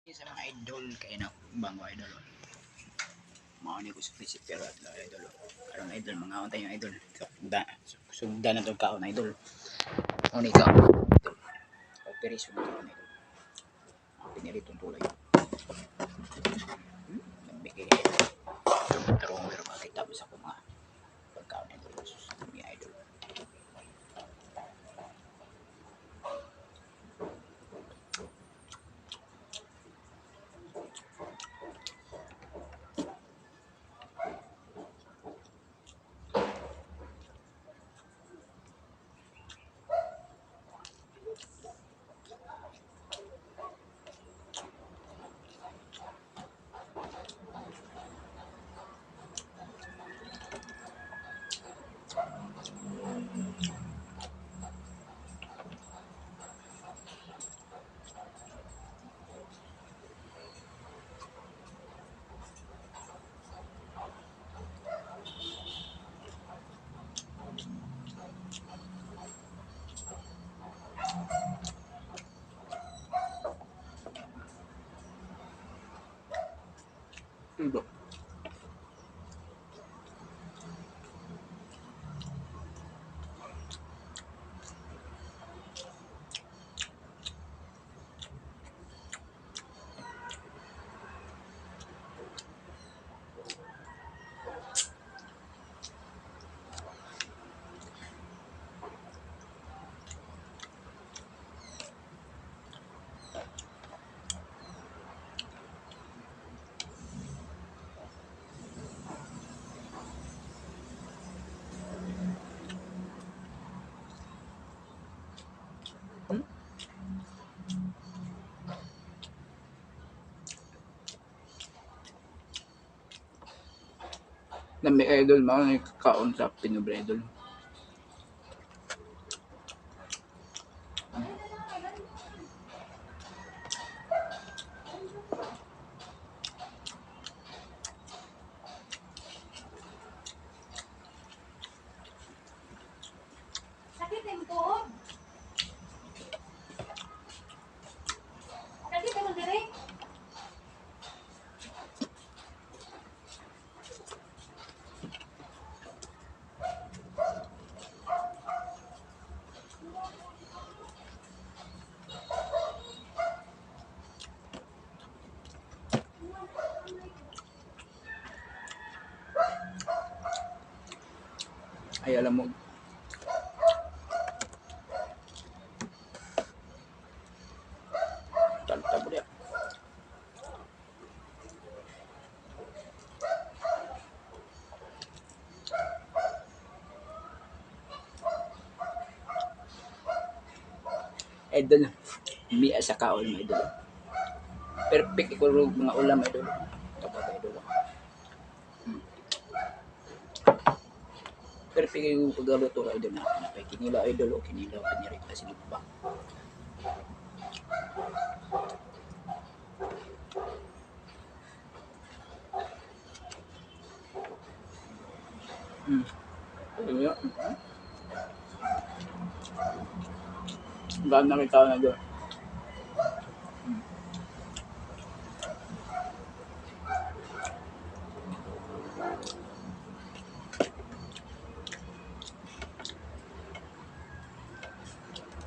Sa mga idol kay na bango idol. Mao ni ko sa pero idol. Karon idol mga untay yung idol. Sugda na tong kaon idol. Mao ni ka. Operation na kaon idol. Piniritong tulay. Nabigay. Tarong pero makita mo sa kuma. Pagkaon idol. Mga idol. Iba. Nami idol mao ni kaon sa Pinoy idol. Sakit yung tuhod. Sakit yung diri. Ay alam mo. Talta mo dia. Idol. Mi sa kaon mo idol. Perfect ko mga ulam idol. Kapag idol. Perfect yung pagluto ka idol na. Napay kinila idol o kinila panirik na sinugba. Yeah. Gano'n na kita na doon.